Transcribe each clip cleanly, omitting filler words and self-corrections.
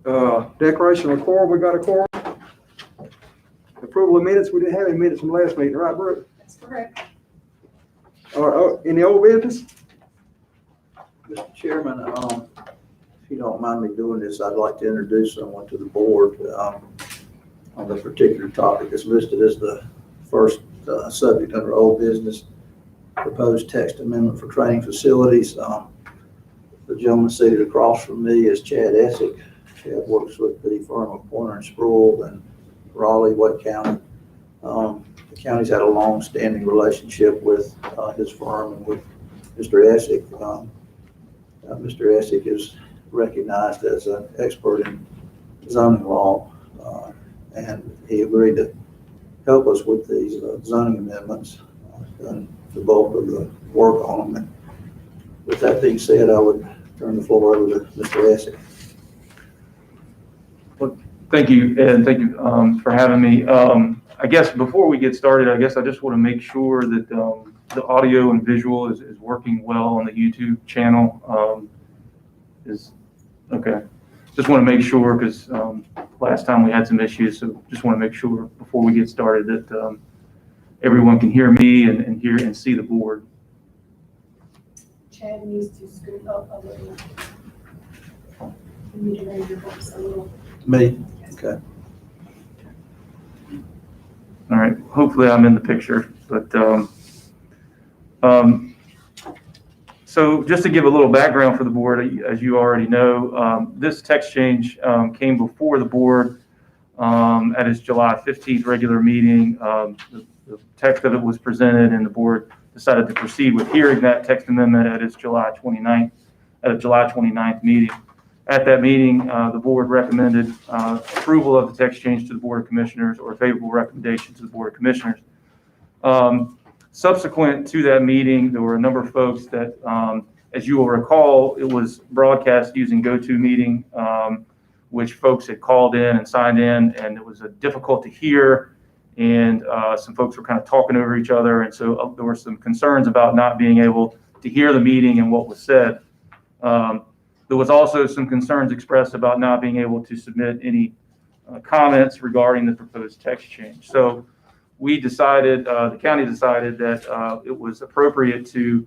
Declaration of quorum, we got a quorum. Approval of minutes, we didn't have any minutes from last meeting, right, Brooke? That's correct. Any old business? Mr. Chairman, if you don't mind me doing this, I'd like to introduce someone to the board on the particular topic that's listed as the first subject under old business, proposed text amendment for training facilities. The gentleman seated across from me is Chad Essick. Chad works with the firm of Pointer and Sproul in Raleigh, Wake County. The county's had a long-standing relationship with his firm and with Mr. Essick. Mr. Essick is recognized as an expert in zoning law, and he agreed to help us with these zoning amendments, and the bulk of the work on them. And with that being said, I would turn the floor over to Mr. Essick. Well, thank you, and thank you for having me. I guess before we get started, I just want to make sure that the audio and visual is working well on the YouTube channel. Is okay. Just want to make sure, because last time we had some issues, so just want to make sure before we get started that everyone can hear me and hear and see the board. Chad needs to scoot up a little. You need to raise your voice a little. Me? Okay. All right. Hopefully I'm in the picture, but so just to give a little background for the board, as you already know, this text change came before the board at its July 15th regular meeting. The text of it was presented, and the board decided to proceed with hearing that text amendment at its July 29th meeting. At that meeting, the board recommended approval of the text change to the Board of Commissioners, or a favorable recommendation to the Board of Commissioners. Subsequent to that meeting, there were a number of folks that, as you will recall, it was broadcast using GoToMeeting, which folks had called in and signed in, and it was difficult to hear, and some folks were kind of talking over each other, and so there were some concerns about not being able to hear the meeting and what was said. There was also some concerns expressed about not being able to submit any comments regarding the proposed text change. So we decided, the county decided that it was appropriate to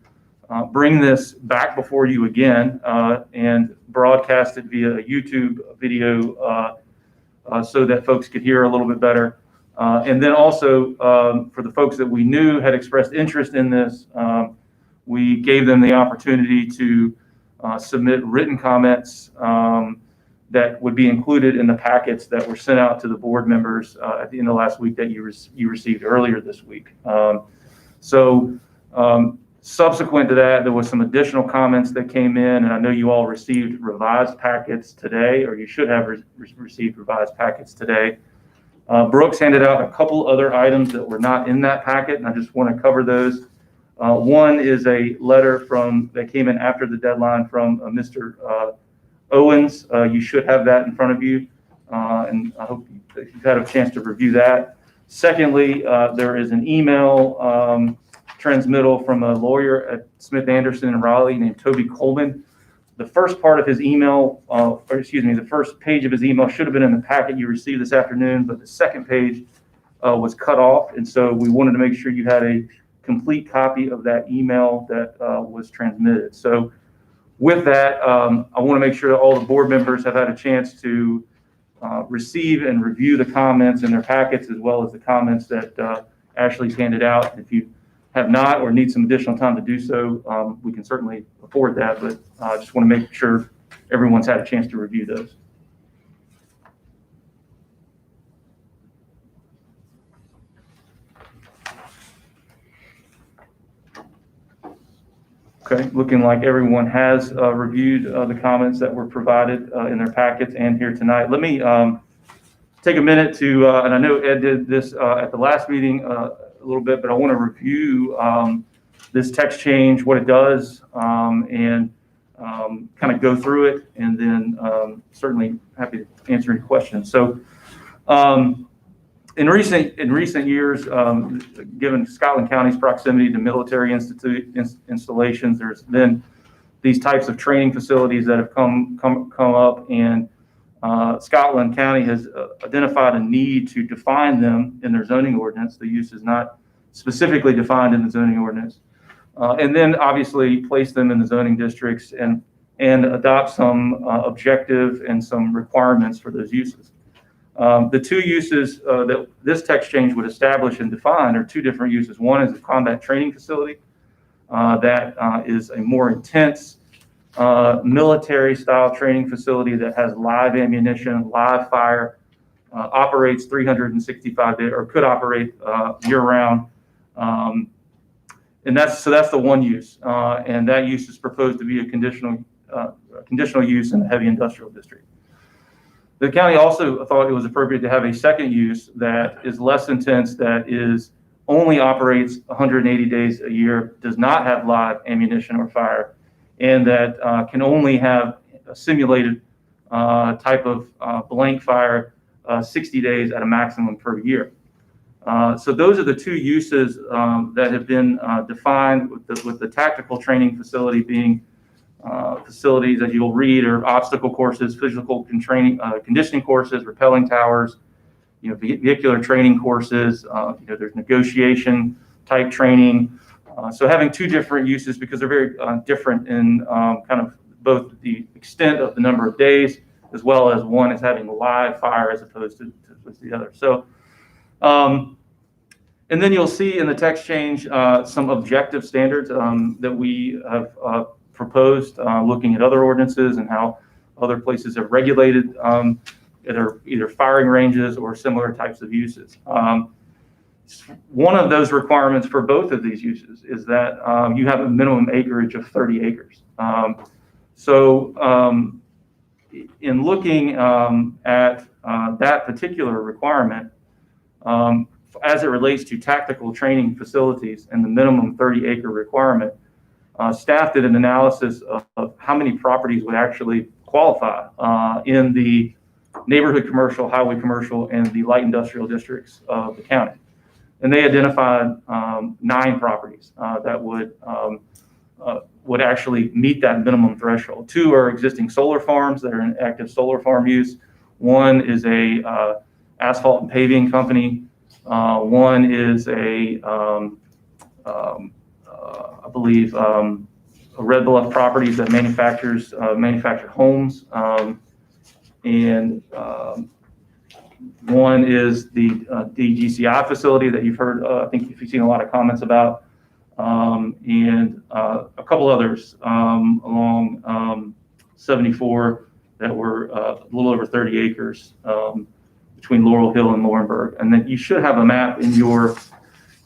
bring this back before you again and broadcast it via a YouTube video so that folks could hear a little bit better. And then also for the folks that we knew had expressed interest in this, we gave them the opportunity to submit written comments that would be included in the packets that were sent out to the board members at the end of last week that you received earlier this week. Subsequent to that, there was some additional comments that came in, and I know you all received revised packets today, or you should have received revised packets today. Brooks handed out a couple other items that were not in that packet, and I just want to cover those. One is a letter that came in after the deadline from Mr. Owens. You should have that in front of you, and I hope you've had a chance to review that. Secondly, there is an email transmittal from a lawyer at Smith Anderson in Raleigh named Toby Coleman. The first part of his email, the first page of his email should have been in the packet you received this afternoon, but the second page was cut off, and so we wanted to make sure you had a complete copy of that email that was transmitted. So with that, I want to make sure that all the board members have had a chance to receive and review the comments in their packets, as well as the comments that Ashley's handed out. If you have not or need some additional time to do so, we can certainly afford that, but I just want to make sure everyone's had a chance to review those. Okay, looking like everyone has reviewed the comments that were provided in their packets and here tonight. Let me take a minute to, and I know Ed did this at the last meeting a little bit, but I want to review this text change, what it does, and kind of go through it, and then certainly happy to answer any questions. So in recent years, given Scotland County's proximity to military installations, there's been these types of training facilities that have come up, and Scotland County has identified a need to define them in their zoning ordinance. The use is not specifically defined in the zoning ordinance. And then obviously place them in the zoning districts and adopt some objective and some requirements for those uses. The two uses that this text change would establish and define are two different uses. One is a combat training facility that is a more intense military style training facility that has live ammunition, live fire, operates 365 days or could operate year round. And that's the one use. And that use is proposed to be a conditional use in the heavy industrial district. The county also thought it was appropriate to have a second use that is less intense, that only operates 180 days a year, does not have live ammunition or fire, and that can only have a simulated type of blank fire 60 days at a maximum per year. So those are the two uses that have been defined, with the tactical training facility being facilities that you'll read are obstacle courses, physical conditioning courses, rappelling towers, vehicular training courses. There's negotiation type training. So having two different uses because they're very different in kind of both the extent of the number of days, as well as one is having live fire as opposed to the other. So, and then you'll see in the text change some objective standards that we have proposed, looking at other ordinances and how other places have regulated either firing ranges or similar types of uses. One of those requirements for both of these uses is that you have a minimum acreage of 30 acres. In looking at that particular requirement, as it relates to tactical training facilities and the minimum 30-acre requirement, staff did an analysis of how many properties would actually qualify in the neighborhood commercial, highway commercial, and the light industrial districts of the county. And they identified 9 properties that would actually meet that minimum threshold. 2 are existing solar farms that are in active solar farm use. 1 is a asphalt and paving company. 1 is I believe, a Red Bluff Properties that manufacture homes, and 1 is the DGCI facility that you've heard. I think you've seen a lot of comments about, and a couple others along 74 that were a little over 30 acres between Laurel Hill and Laurinburg. And then you should have a map in your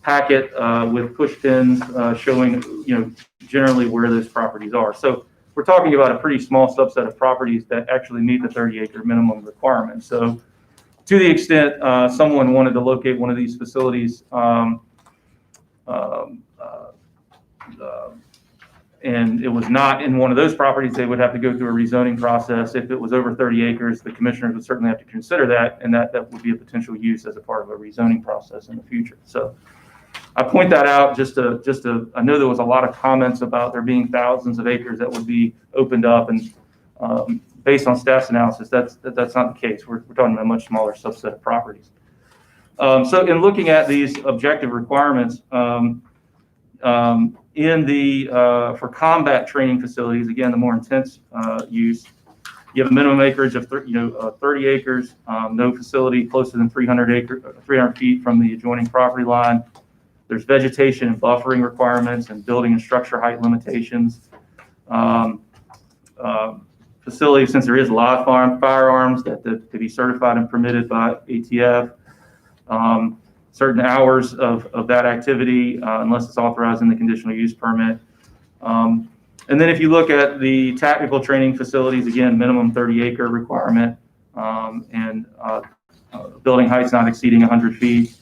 packet with push pins showing, generally where those properties are. So we're talking about a pretty small subset of properties that actually meet the 30-acre minimum requirement. So to the extent someone wanted to locate one of these facilities and it was not in one of those properties, they would have to go through a rezoning process. If it was over 30 acres, the commissioners would certainly have to consider that, and that would be a potential use as a part of a rezoning process in the future. So I point that out just to I know there was a lot of comments about there being thousands of acres that would be opened up, and based on staff's analysis, that's not the case. We're talking about a much smaller subset of properties. So in looking at these objective requirements, for combat training facilities, again, the more intense use, you have a minimum acreage of 30 acres, no facility closer than 300 feet from the adjoining property line. There's vegetation and buffering requirements and building and structure height limitations. Facilities, since there is live firearms that to be certified and permitted by ATF. Certain hours of that activity, unless it's authorized in the conditional use permit. And then if you look at the tactical training facilities, again, minimum 30-acre requirement, and building heights not exceeding 100 feet,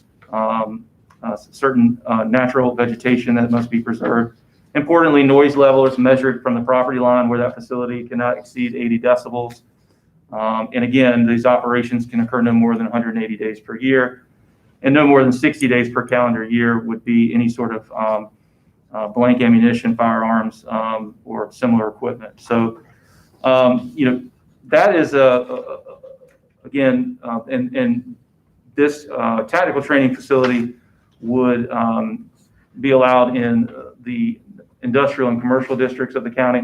certain natural vegetation that must be preserved. Importantly, noise level is measured from the property line where that facility cannot exceed 80 decibels. And again, these operations can occur no more than 180 days per year, and no more than 60 days per calendar year would be any sort of blank ammunition, firearms, or similar equipment. So, that is again, and this tactical training facility would be allowed in the industrial and commercial districts of the county,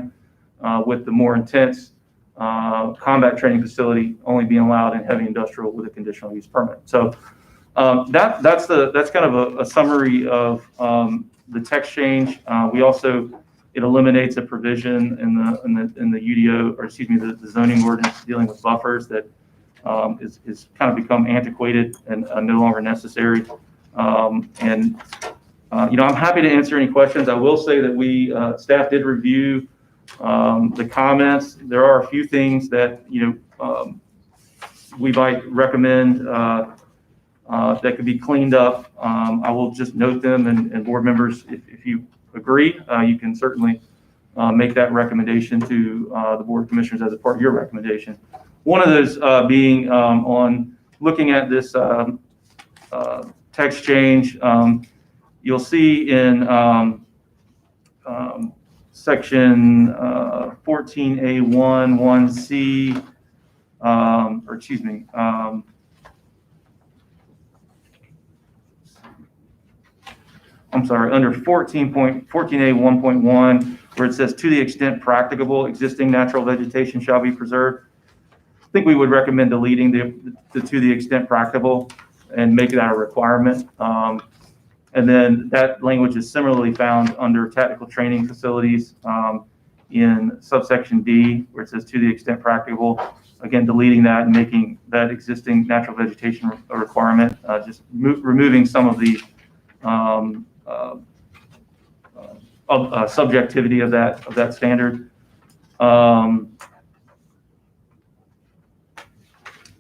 with the more intense combat training facility only being allowed in heavy industrial with a conditional use permit. So that's kind of a summary of the text change. We also, it eliminates a provision in the UDO, or excuse me, the zoning ordinance dealing with buffers that is kind of become antiquated and no longer necessary. I'm happy to answer any questions. I will say that we staff did review the comments. There are a few things that we might recommend that could be cleaned up. I will just note them, and board members, if you agree, you can certainly make that recommendation to the Board of Commissioners as a part of your recommendation. One of those being on looking at this text change. You'll see in section 14A1, 1C, or excuse me, I'm sorry, under 14A1.1, where it says, to the extent practicable, existing natural vegetation shall be preserved. I think we would recommend deleting the to the extent practicable and make that a requirement. And then that language is similarly found under tactical training facilities in subsection D, where it says to the extent practicable. Again, deleting that and making that existing natural vegetation a requirement, just removing some of the subjectivity of that standard.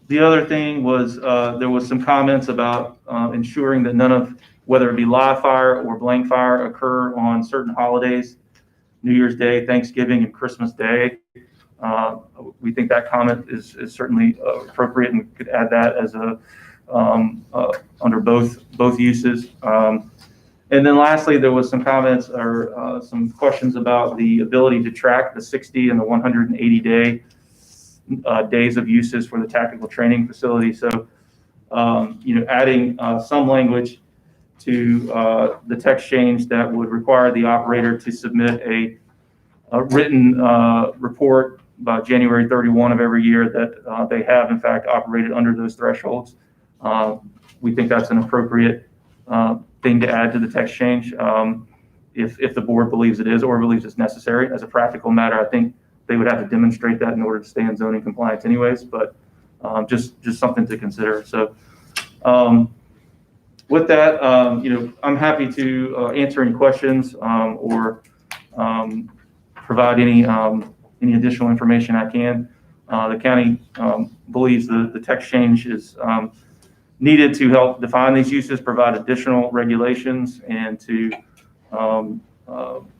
The other thing was there was some comments about ensuring that none of, whether it be live fire or blank fire, occur on certain holidays, New Year's Day, Thanksgiving, and Christmas Day. We think that comment is certainly appropriate, and could add that as a under both uses. And then lastly, there was some comments or some questions about the ability to track the 60 and the 180 days of uses for the tactical training facility. So, adding some language to the text change that would require the operator to submit a written report by January 31 of every year that they have in fact operated under those thresholds. We think that's an appropriate thing to add to the text change if the board believes it is, or believes it's necessary. As a practical matter, I think they would have to demonstrate that in order to stay in zoning compliance anyways, but just something to consider. So with that, I'm happy to answer any questions or provide any additional information I can. The county believes the text change is needed to help define these uses, provide additional regulations, and to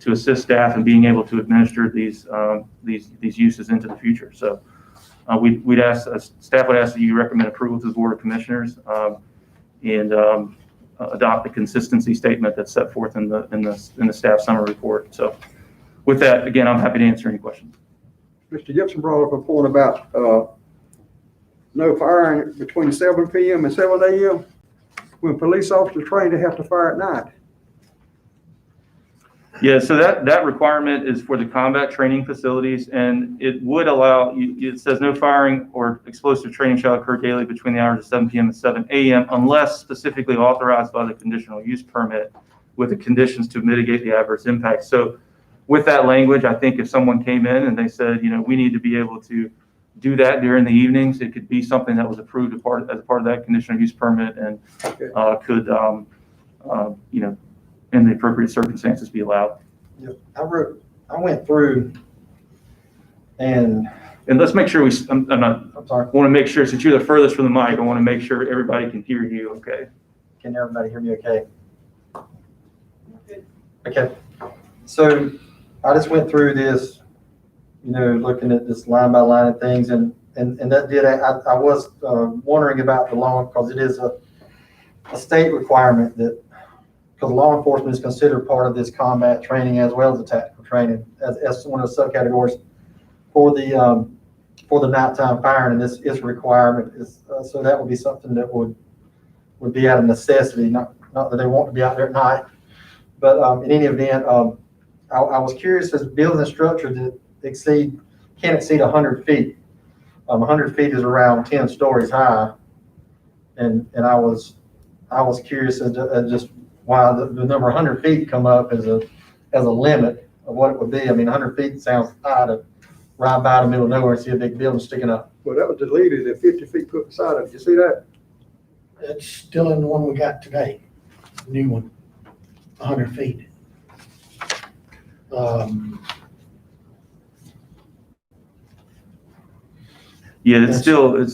assist staff in being able to administer these uses into the future. So we'd ask, staff would ask that you recommend approval to the Board of Commissioners and adopt the consistency statement that's set forth in the staff summary report. So with that, again, I'm happy to answer any questions. Mr. Gibson brought up a point about no firing between 7 p.m. and 7 a.m. When police officers trained, they have to fire at night. Yeah, so that requirement is for the combat training facilities, and it would allow, it says no firing or explosive training shall occur daily between the hours of 7 p.m. and 7 a.m. unless specifically authorized by the conditional use permit with the conditions to mitigate the adverse impact. So with that language, I think if someone came in and they said, we need to be able to do that during the evenings, it could be something that was approved as part of that conditional use permit, and could, in the appropriate circumstances, be allowed. Yeah, I went through and let's make sure I'm sorry. I want to make sure, since you're the furthest from the mic, I want to make sure everybody can hear you. Okay. Can everybody hear me okay? Okay. So I just went through this, looking at this line by line of things, and that did, I was wondering about the law, because it is a state requirement that, because law enforcement is considered part of this combat training as well as the tactical training as one of the subcategories for the for the nighttime firing, and this is a requirement. So that would be something that would be out of necessity, not that they want to be out there at night. But in any event, I was curious, as building a structure that can't exceed 100 feet. 100 feet is around 10 stories high. And I was curious as to just why the number 100 feet come up as a limit of what it would be. I mean, 100 feet sounds high to ride by the middle of nowhere and see a big building sticking up. Well, that was deleted at 50 feet put beside it. You see that? It's still in the one we got today, new one, 100 feet. Yeah, it is still in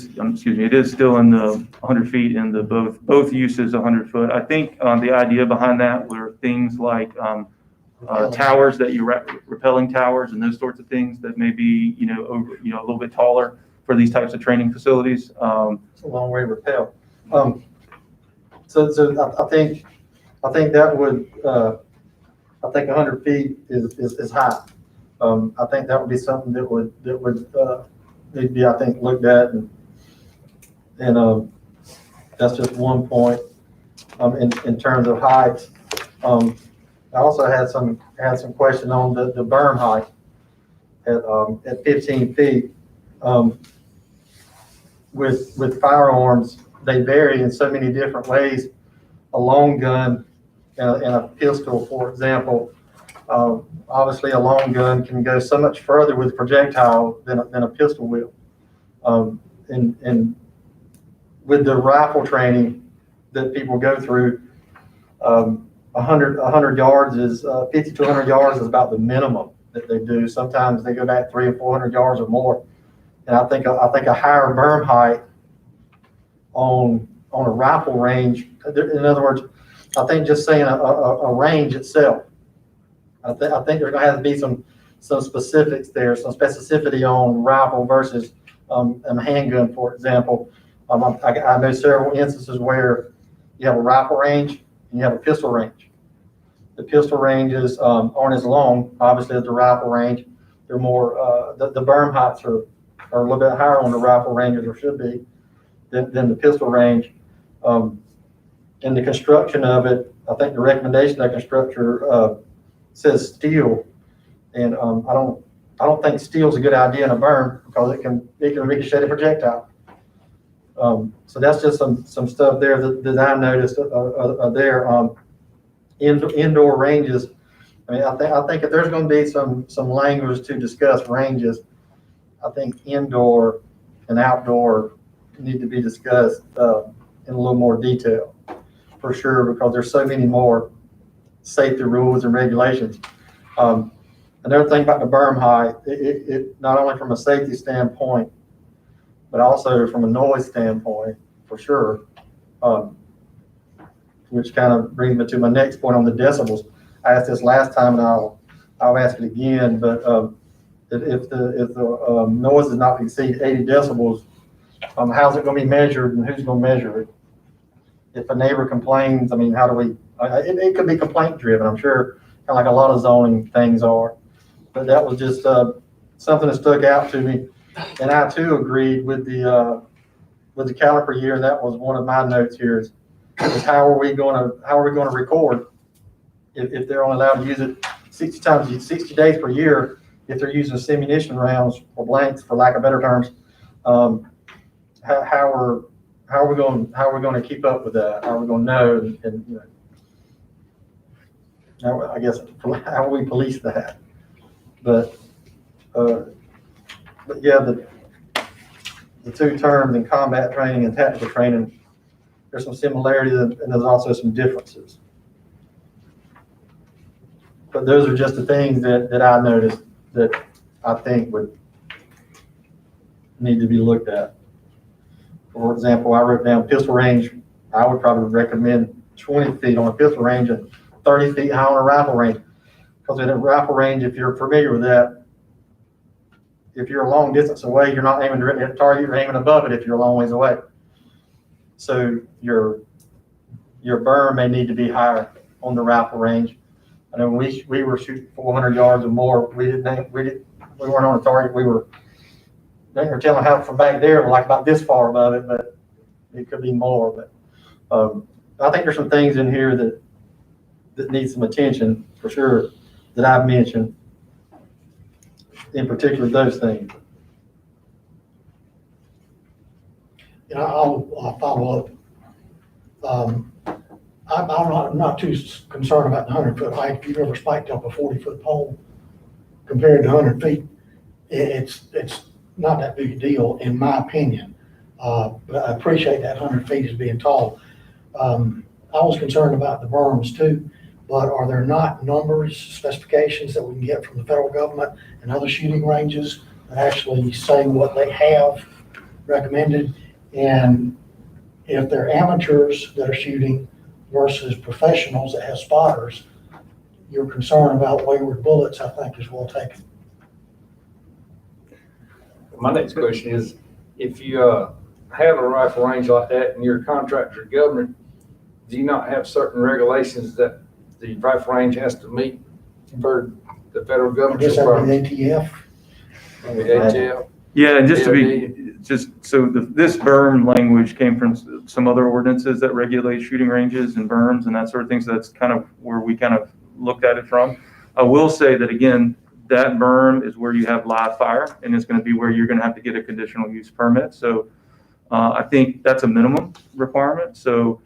the 100 feet in the both uses 100 foot. I think the idea behind that were things like towers that rappelling towers and those sorts of things that may be, over, a little bit taller for these types of training facilities. It's a long way to rappel. So I think that would, I think 100 feet is high. I think that would be something that would need to be, I think, looked at, and that's just one point. In terms of height, I also had some question on the berm height at 15 feet. With firearms, they vary in so many different ways. A long gun and a pistol, for example, obviously a long gun can go so much further with projectile than a pistol will. And with the rifle training that people go through, 100 yards is 50 to 100 yards is about the minimum that they do. Sometimes they go back 300 or 400 yards or more. And I think a higher berm height on a rifle range. In other words, I think just saying a range itself. I think there's gonna have to be some specifics there, some specificity on rifle versus a handgun, for example. I know several instances where you have a rifle range and you have a pistol range. The pistol ranges aren't as long, obviously, as the rifle range. They're more the berm heights are a little bit higher on the rifle ranges, or should be, than the pistol range. In the construction of it, I think the recommendation of the constructor says steel, and I don't think steel is a good idea in a berm because it can ricochet a projectile. So that's just some stuff there that I noticed there. Indoor ranges. I mean, I think if there's going to be some language to discuss ranges, I think indoor and outdoor need to be discussed in a little more detail, for sure, because there's so many more safety rules and regulations. Another thing about the berm height, it not only from a safety standpoint, but also from a noise standpoint, for sure. Which kind of brings me to my next point on the decibels. I asked this last time, and I'll ask it again. But if the noise does not exceed 80 decibels, how's it going to be measured, and who's going to measure it? If a neighbor complains, I mean, how do we? It could be complaint driven, I'm sure, kind of like a lot of zoning things are. But that was just something that stuck out to me, and I too agreed with the caliper year, and that was one of my notes here. Is how are we going to record if they're only allowed to use it 60 days per year, if they're using simunition rounds or blanks, for lack of better terms. How are we going to keep up with that? How are we going to know? And I guess, how will we police that? But yeah, the two terms in combat training and tactical training, there's some similarities and there's also some differences. But those are just the things that I noticed that I think would need to be looked at. For example, I wrote down pistol range. I would probably recommend 20 feet on a pistol range and 30 feet high on a rifle range. Because in a rifle range, if you're familiar with that, if you're a long distance away, you're not aiming directly at the target, you're aiming above it if you're a long ways away. So your berm may need to be higher on the rifle range. I know when we were shooting 400 yards or more, we weren't on a target. We were or tell them how from back there, like about this far above it, but it could be more, but, I think there's some things in here that need some attention for sure that I've mentioned. In particular, those things. And I'll follow up. I'm not too concerned about the 100-foot height. If you've ever spiked up a 40-foot pole compared to 100 feet, it's not that big a deal, in my opinion. But I appreciate that 100 feet as being tall. I was concerned about the berms too, but are there not numbers, specifications that we can get from the federal government and other shooting ranges that actually say what they have recommended? And if they're amateurs that are shooting versus professionals that have spotters, your concern about wayward bullets, I think, is well taken. My next question is, if you have a rifle range like that and you're a contractor or government, do you not have certain regulations that the rifle range has to meet for the federal I government? guess that would be ATF. The ATL? Yeah, and just to be, this berm language came from some other ordinances that regulate shooting ranges and berms and that sort of thing. So that's kind of where we kind of looked at it from. I will say that again, that berm is where you have live fire, and it's going to be where you're going to have to get a conditional use permit. So I think that's a minimum requirement. So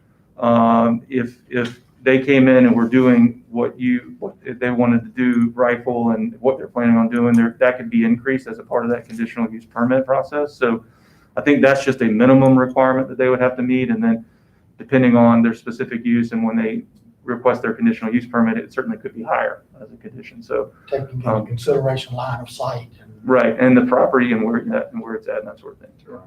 if they came in and were doing what they wanted to do, rifle, and what they're planning on doing, that could be increased as a part of that conditional use permit process. So I think that's just a minimum requirement that they would have to meet, and then depending on their specific use and when they request their conditional use permit, it certainly could be higher as a condition. So Taking into consideration line of sight. right, and the property and where it's at and that sort of thing. So.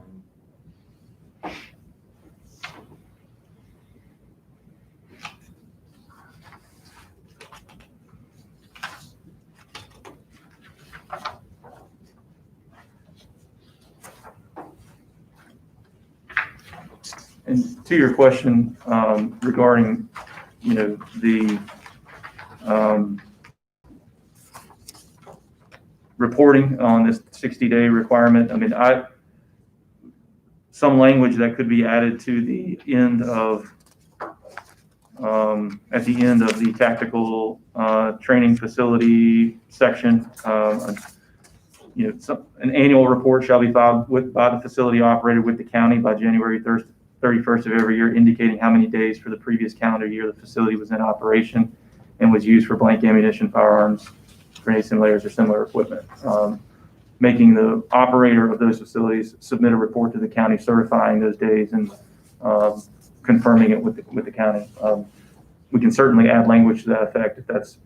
And to your question regarding, the reporting on this 60-day requirement, I mean, some language that could be added to the end of, at the end of the tactical training facility section. An annual report shall be filed by the facility operator with the county by January 31st of every year, indicating how many days for the previous calendar year the facility was in operation and was used for blank ammunition, firearms, grenade simulators, or similar equipment. Making the operator of those facilities submit a report to the county certifying those days and confirming it with the county. We can certainly add language to that effect if that's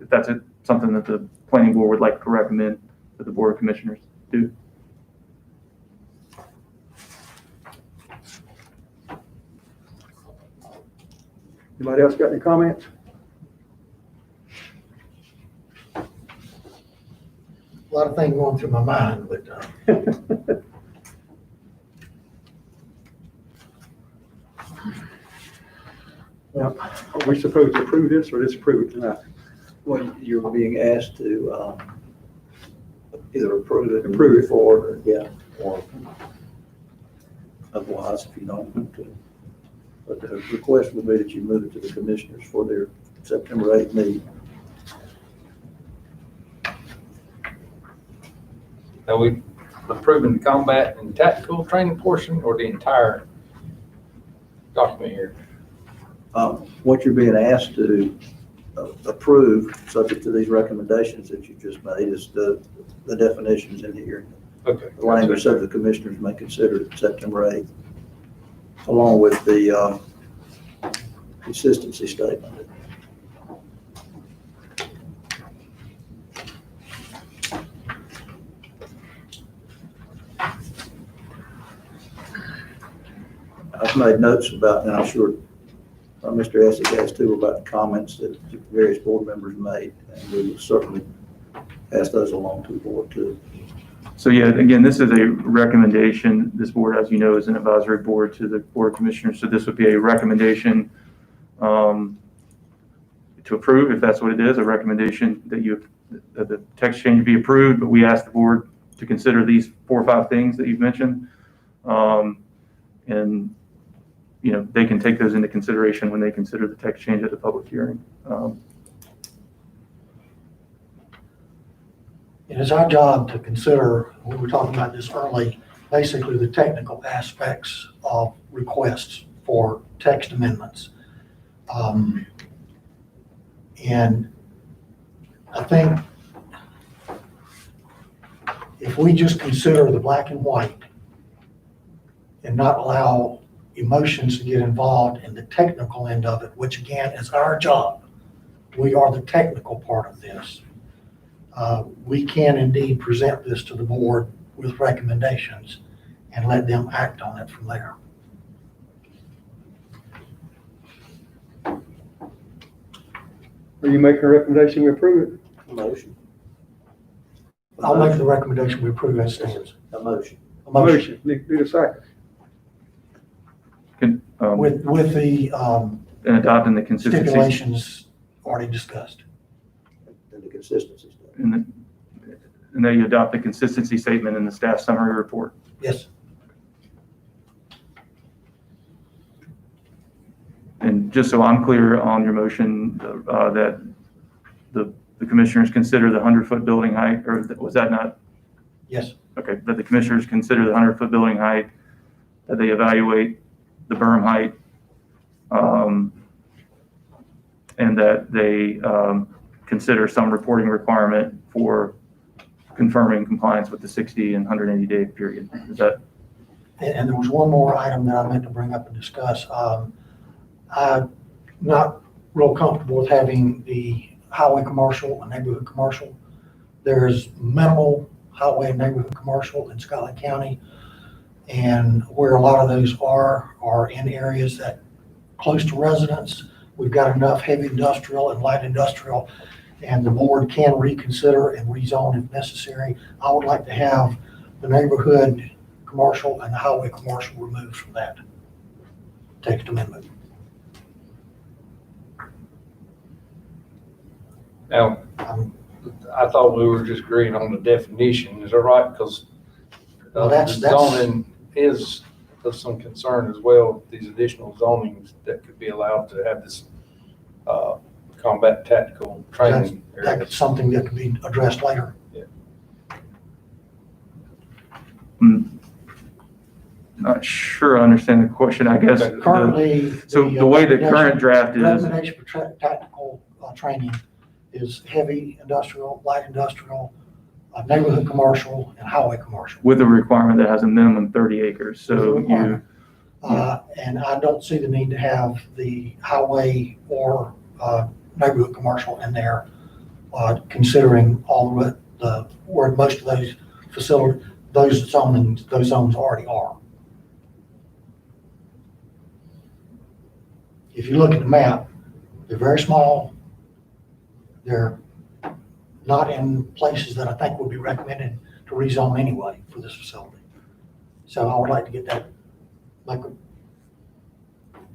something that the planning board would like to recommend that the Board of Commissioners do. Anybody else got any comments? A lot of things going through my mind, but Now, are we supposed to approve this or disapprove it tonight? Well, you're being asked to either approve it and Approve move it. forward, or otherwise, if you don't want to. But the request would be that you move it to the commissioners for their September 8th meeting. Are we approving the combat and tactical training portion or the entire document here? What you're being asked to approve, subject to these recommendations that you just made, is the definitions in here. Okay. The language that the commissioners may consider September 8th, along with the consistency statement. I've made notes about, and I'm sure Mr. Essex has too, about the comments that various board members made, and we will certainly pass those along to the board too. So yeah, again, this is a recommendation. This board, as you know, is an advisory board to the Board of Commissioners. So this would be a recommendation to approve, if that's what it is, a recommendation that the text change be approved, but we ask the board to to consider these 4 or 5 things that you've mentioned. And, you know, they can take those into consideration when they consider the text change at the public hearing. It is our job to consider, we were talking about this early, basically the technical aspects of requests for text amendments. And I think if we just consider the black and white and not allow emotions to get involved in the technical end of it, which again is our job, we are the technical part of this. We can indeed present this to the board with recommendations and let them act on it from there. Are you making a recommendation we approve it? Motion. I'll make the recommendation we approve as stands. A motion. A motion Need the second. with the And adopting the consistency. stipulations already discussed. And the consistency stuff. And then you adopt the consistency statement in the staff summary report. Yes. And just so I'm clear on your motion, that the commissioners consider the 100-foot building height, or was that not? Yes. Okay, that the commissioners consider the 100-foot building height, that they evaluate the berm height, and that they consider some reporting requirement for confirming compliance with the 60 and 180-day period. Is that? And there was one more item that I meant to bring up and discuss. I'm not real comfortable with having the highway commercial and neighborhood commercial. There's minimal highway and neighborhood commercial in Scotland County. And where a lot of those are in areas that close to residents. We've got enough heavy industrial and light industrial, and the board can reconsider and rezone if necessary. I would like to have the neighborhood commercial and the highway commercial removed from that text amendment. Now, I thought we were just agreeing on the definition, is that right? Because Well, that's- zoning is of some concern as well, these additional zonings that could be allowed to have this combat tactical training area. That's something that could be addressed later. Not sure I understand the question, I guess. Okay. Currently. So the way the current draft is, Recommendation for tactical training is heavy industrial, light industrial, neighborhood commercial, and highway commercial. with a requirement that has a minimum 30 acres, so you, And I don't see the need to have the highway or neighborhood commercial in there, considering all the where most of those facilities, those zones already are. If you look at the map, they're very small. They're not in places that I think would be recommended to rezone anyway for this facility. So I would like to get that, like, you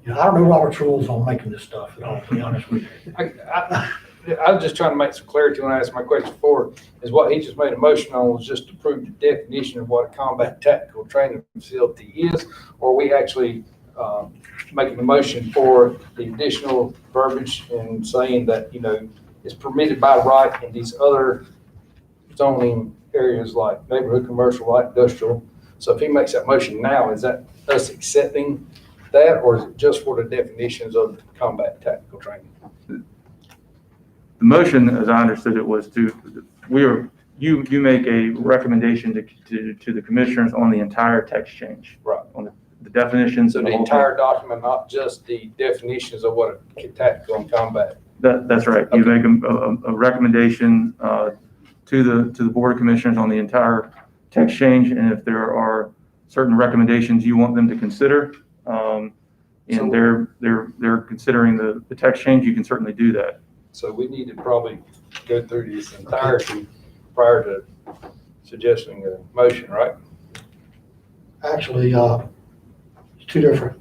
know, I don't know Robert's rules on making this stuff at all, to be honest with you. I was just trying to make some clarity when I asked my question before, is what he just made a motion on was just to prove the definition of what a combat tactical training facility is, or we actually making a motion for the additional verbiage and saying that, you know, it's permitted by right in these other zoning areas like neighborhood commercial, light industrial. So if he makes that motion now, is that us accepting that, or is it just for the definitions of combat tactical training? the motion, as I understood it, was you make a recommendation to the commissioners on the entire text change. Right. On the definitions. So and the whole entire document, not just the definitions of what a tactical and combat. That's right. You make a recommendation to the Board of Commissioners on the entire text change, and if there are certain recommendations you want them to consider, and they're considering the text change, you can certainly do that. So we need to probably go through this entirety prior to suggesting a motion, right? Actually, two different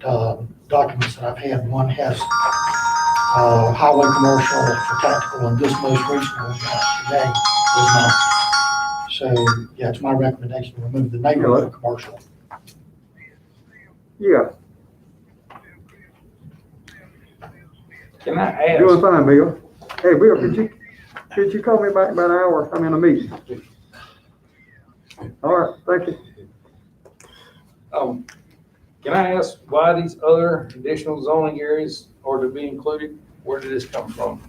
documents that I've had. One has highway commercial for tactical, and this most recent one we got today does not. So, yeah, it's my recommendation to remove the neighborhood commercial. Yeah, Can I doing ask, fine, Bill. Hey, Bill, could you call me back in about an hour? I'm in a meeting. All right, thank you. can I ask why these other additional zoning areas are to be included? Where did this come from?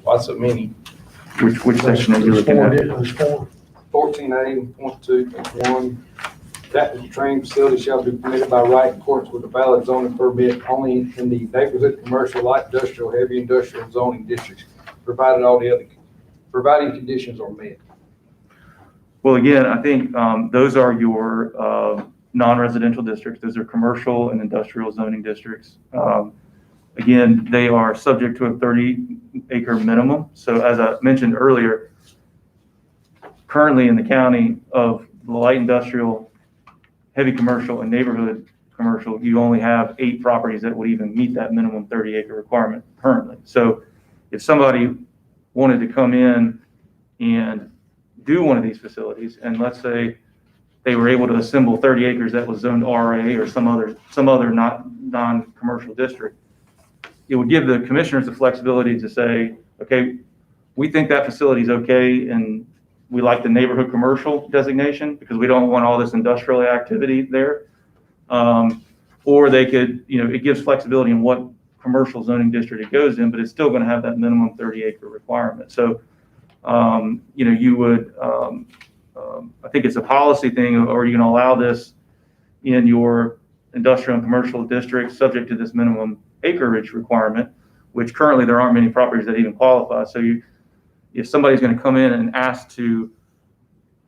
Why so many? Which section are you looking at? Those four. 14A.2.1, that the training facility shall be permitted by right in accordance with a valid zoning permit only in the neighborhood, commercial, light industrial, heavy industrial zoning districts, provided providing conditions are met. Well, again, I think those are your non-residential districts. Those are commercial and industrial zoning districts. Again, they are subject to a 30-acre minimum. So as I mentioned earlier, currently in the county of the light industrial, heavy commercial, and neighborhood commercial, you only have 8 properties that would even meet that minimum 30-acre requirement currently. So if somebody wanted to come in and do one of these facilities, and let's say they were able to assemble 30 acres that was zoned RA or some other non-commercial district, it would give the commissioners the flexibility to say, okay, we think that facility is okay, and we like the neighborhood commercial designation because we don't want all this industrial activity there. Or they could, it gives flexibility in what commercial zoning district it goes in, but it's still going to have that minimum 30-acre requirement. So, you would, I think it's a policy thing, or you can allow this in your industrial and commercial districts subject to this minimum acreage requirement, which currently there aren't many properties that even qualify. So if somebody's going to come in and ask to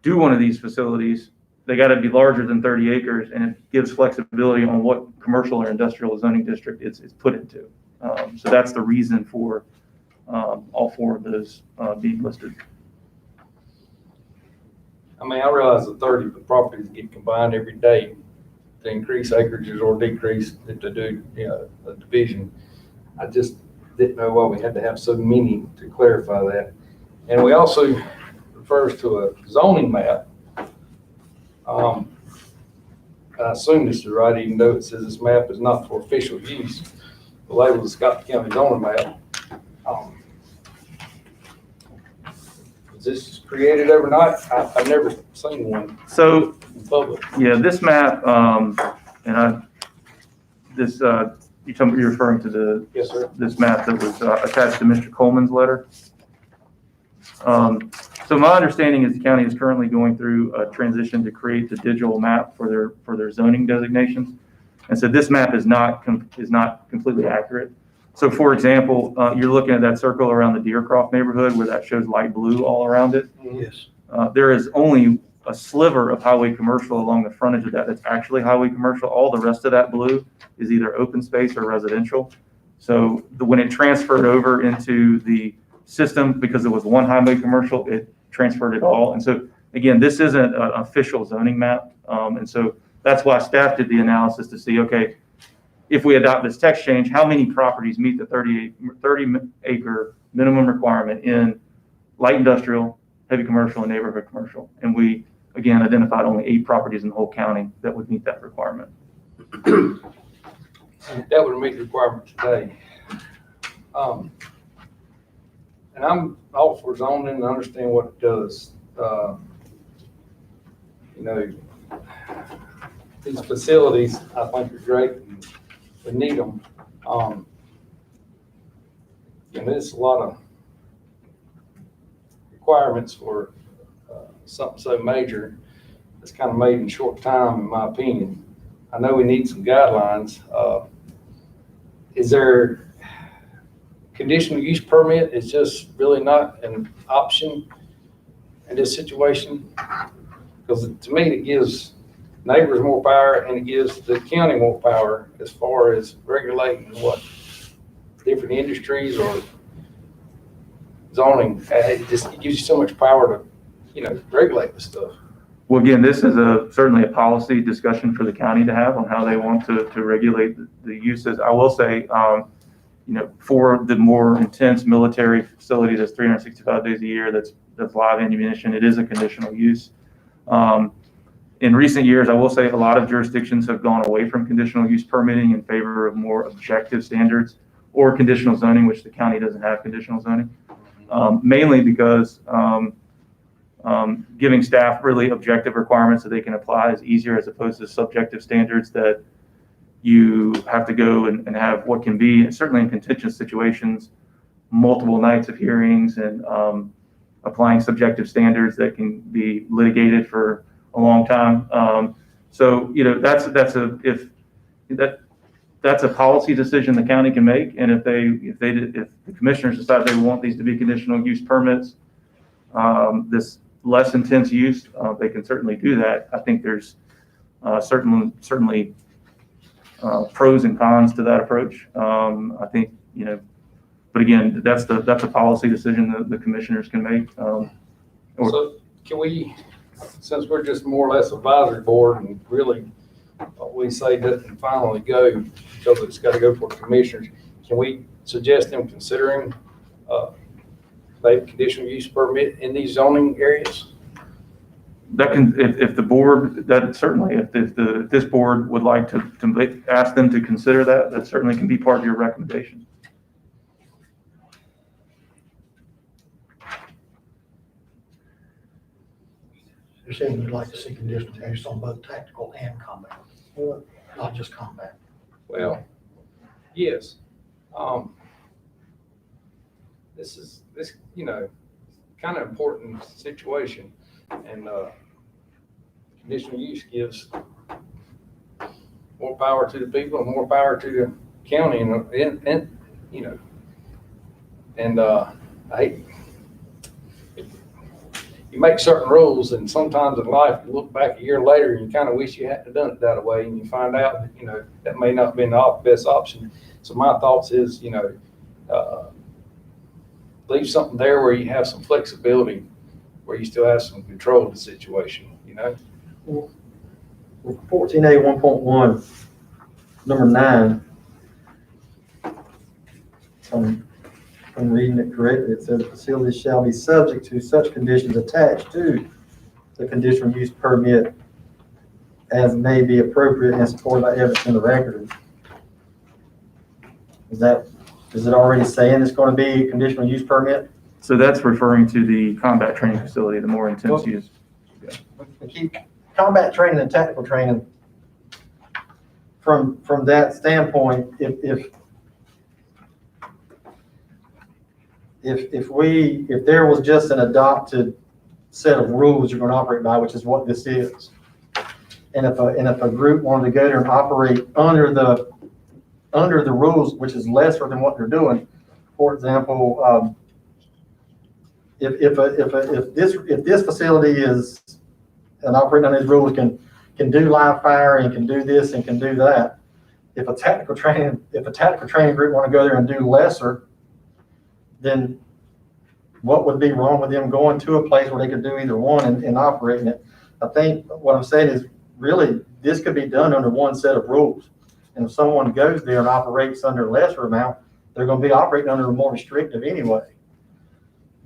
do one of these facilities, they got to be larger than 30 acres, and it gives flexibility on what commercial or industrial zoning district it's put into. So that's the reason for all 4 of those being listed. I mean, I realize the 30 of the properties get combined every day to increase acreages or decrease to do, a division. I just didn't know why we had to have so many to clarify that. And we also refers to a zoning map. I assume this is right, even though it says this map is not for official use. The label is Scott County zoning map. Was this created overnight? I've never seen one So, in public. yeah, this map, you're referring to Yes, sir. this map that was attached to Mr. Coleman's letter. So my understanding is the county is currently going through a transition to create the digital map for their zoning designations. And so this map is not completely accurate. So for example, you're looking at that circle around the Deercroft neighborhood where that shows light blue all around it. Yes. There is only a sliver of highway commercial along the frontage of that that's actually highway commercial. All the rest of that blue is either open space or residential. So when it transferred over into the system, because it was one highway commercial, it transferred it all. And so again, this isn't an official zoning map. And so that's why staff did the analysis to see, okay, if we adopt this text change, how many properties meet the 30-acre minimum requirement in light industrial, heavy commercial, and neighborhood commercial? And we, again, identified only 8 properties in the whole county that would meet that requirement. That would meet the requirement today. And I'm all for zoning and understand what it does. These facilities, I think, are great. And we need them. There's a lot of requirements for something so major. It's kind of made in short time, in my opinion. I know we need some guidelines. Is there conditional use permit is just really not an option in this situation? Because to me, it gives neighbors more power and it gives the county more power as far as regulating what different industries or zoning. It gives you so much power to, regulate the stuff. Well, again, this is certainly a policy discussion for the county to have on how they want to regulate the uses. I will say, for the more intense military facility that's 365 days a year, that's that's live ammunition. It is a conditional use. In recent years, I will say a lot of jurisdictions have gone away from conditional use permitting in favor of more objective standards or conditional zoning, which the county doesn't have conditional zoning, mainly because giving staff really objective requirements that they can apply is easier as opposed to subjective standards that you have to go and have what can be, certainly in contentious situations, multiple nights of hearings and applying subjective standards that can be litigated for a long time. So, that's a policy decision the county can make. And if the commissioners decide they want these to be conditional use permits, this less intense use, they can certainly do that. I think there's certainly pros and cons to that approach. I think, but again, that's a policy decision that the commissioners can make. So can we, since we're just more or less advisory board and really what we say doesn't finally go because it's got to go for the commissioners, can we suggest them considering maybe conditional use permit in these zoning areas? That can, if the board, that certainly, if this board would like to ask them to consider that certainly can be part of your recommendation. You're saying you'd like to see conditional use on both tactical and combat, not just combat. Well, yes. This kind of important situation, and conditional use gives more power to the people and more power to the county, and I hate, you make certain rules, and sometimes in life you look back a year later and you kind of wish you hadn't done it that way, and you find out that that may not have been the best option. So my thoughts is leave something there where you have some flexibility, where you still have some control of the situation. 14A 1.1, number 9. I'm reading it correctly. It says the facility shall be subject to such conditions attached to the conditional use permit as may be appropriate and supported by evidence in the record. Is it already saying it's going to be a conditional use permit? So that's referring to the combat training facility, the more intense use. We keep combat training and tactical training from that standpoint. If there was just an adopted set of rules you're going to operate by, which is what this is, and if a group wanted to go there and operate under the rules, which is lesser than what they're doing, for example, if this facility is and operating on these rules can do live fire and can do this and can do that, if a tactical training group want to go there and do lesser, then what would be wrong with them going to a place where they could do either one and operating it? I think what I'm saying is really this could be done under one set of rules. And if someone goes there and operates under a lesser amount, they're going to be operating under a more restrictive anyway.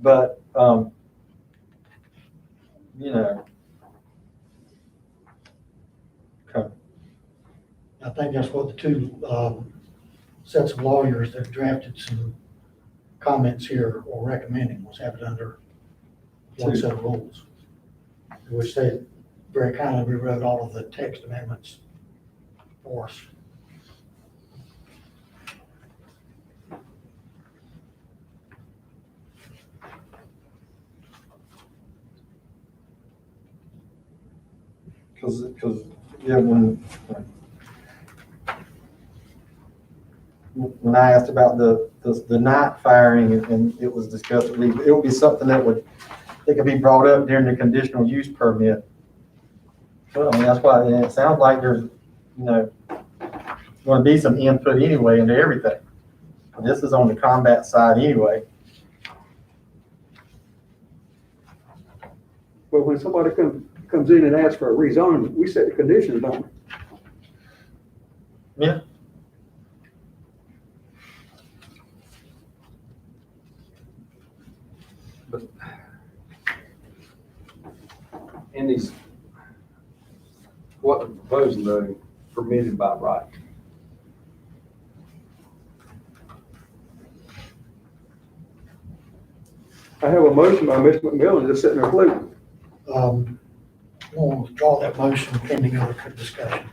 But, Okay. I think that's what the two sets of lawyers that drafted some comments here or recommending was have it under one set of rules, which they very kindly rewrote all of the text amendments for us. Because yeah, when I asked about the night firing and it was discussed, it would be something that could be brought up during the conditional use permit. So, I mean, that's why it sounds like there's going to be some input anyway into everything. This is on the combat side anyway. But when somebody comes in and asks for a rezoning, we set the conditions on it. Yeah. in these, what they're proposing though, permitted by right. I have a motion by Mr. McMillan just sitting there floating. We'll withdraw that motion pending other discussion.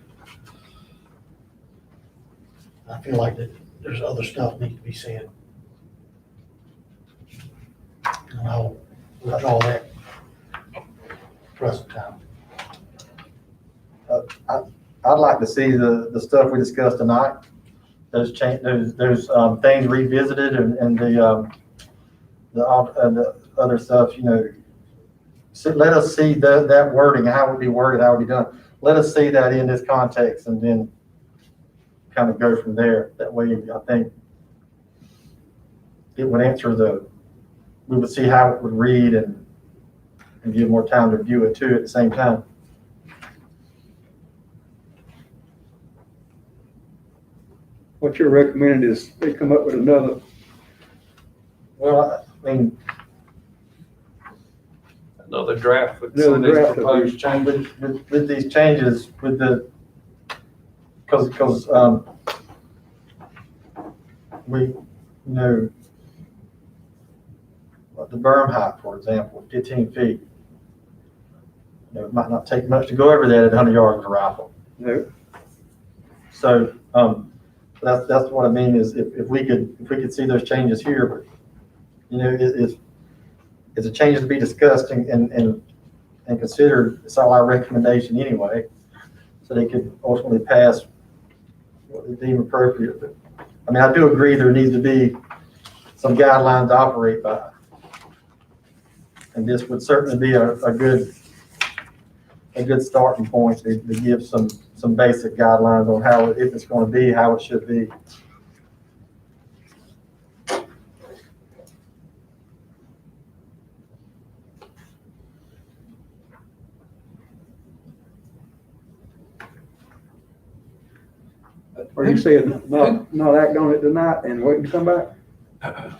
I feel like that there's other stuff needs to be said. And I'll withdraw that present time. I'd like to see the stuff we discussed tonight, those things revisited and the other stuff, you know. So let us see that wording, how it would be worded, how it would be done. Let us see that in this context and then kind of go from there. That way, I think it would answer we would see how it would read and give more time to review it too at the same time. What you're recommending is they come up with another, Well, I mean, Another draft with some of Another these draft of proposed changes. with these changes, with because we, you know, the berm height, for example, 15 feet. You know, it might not take much to go over that at 100 yards with a rifle. no, So, that's what I mean is if we could see those changes here, but, you know, it's a change to be discussed and considered. It's all our recommendation anyway, so they could ultimately pass what they deem appropriate. But, I mean, I do agree there needs to be some guidelines to operate by. And this would certainly be a good starting point to give some basic guidelines on how, if it's going to be, how it should be. or you said not act on it tonight and wait to come back? I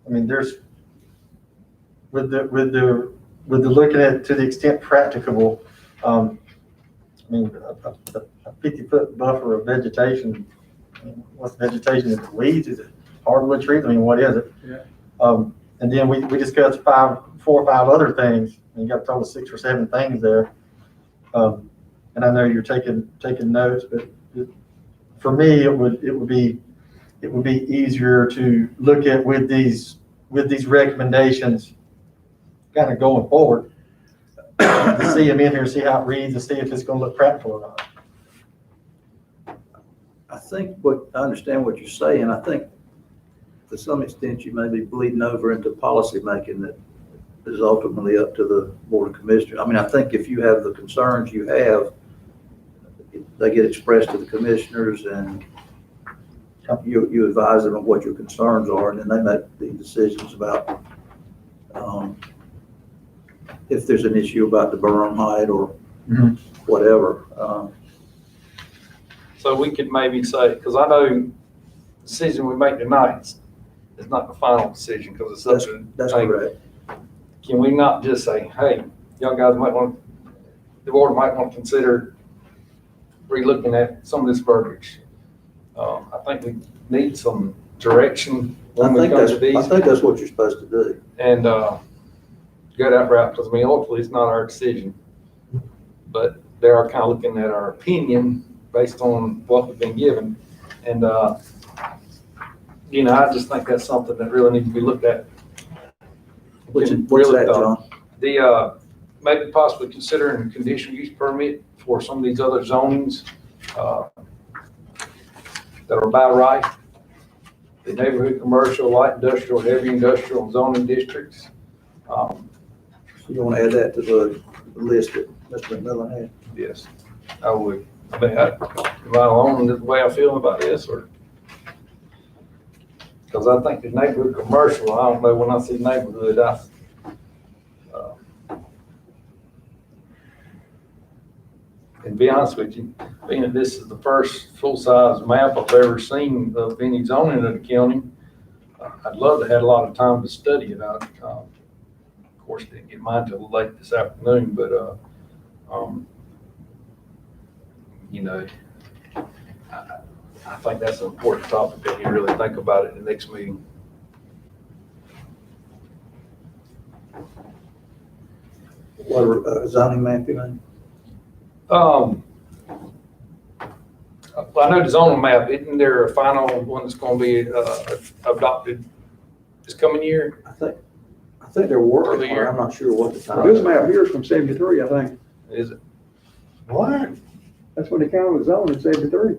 mean, there's, with the looking at to the extent practicable, I mean, a 50-foot buffer of vegetation, I mean, what's vegetation? Is it weeds? Is it hardwood trees? I mean, what is it? Yeah. And then we discussed 4 or 5 other things, and you got a total of 6 or 7 things there. And I know you're taking notes, but for me, it would be easier to look at with these recommendations kind of going forward, to see them in here, see how it reads, and see if it's going to look practical or not. I think I understand what you're saying. I think to some extent you may be bleeding over into policy making that is ultimately up to the Board of Commissioners. I mean, I think if you have the concerns you have, they get expressed to the commissioners and you advise them of what your concerns are, and then they make the decisions about if there's an issue about the berm height or whatever. So we could maybe say, because I know the decision we make tonight is not the final decision, because it's such a. That's correct. Can we not just say, hey, y'all guys might want, the board might want to consider relooking at some of this verbiage? I think we need some direction when we come to these. I think that's what you're supposed to do. And go that route, because I mean, ultimately, it's not our decision. But they are kind of looking at our opinion based on what we've been given. And, you know, I just think that's something that really needs to be looked at. What's Really that, John? The, maybe possibly considering a conditional use permit for some of these other zonings that are by right. The neighborhood commercial, light industrial, heavy industrial zoning districts. You want to add that to the list that Mr. McMillan had? Yes, I would. I mean, am I alone in the way I feel about this, or? Because I think the neighborhood commercial, I don't know, when I see neighborhood, and to be honest with you, being that this is the first full-size map I've ever seen of any zoning in the county, I'd love to have a lot of time to study about it. Of course, didn't get mine till late this afternoon, but, you know, I think that's an important topic that you really think about it in the next meeting. What zoning map you mean? I know the zoning map, isn't there a final one that's gonna be, adopted this coming year? I think there were, Early year. I'm not sure what the time. This map here is from 73, I think. Is it? What? That's when the county was zoned in 73.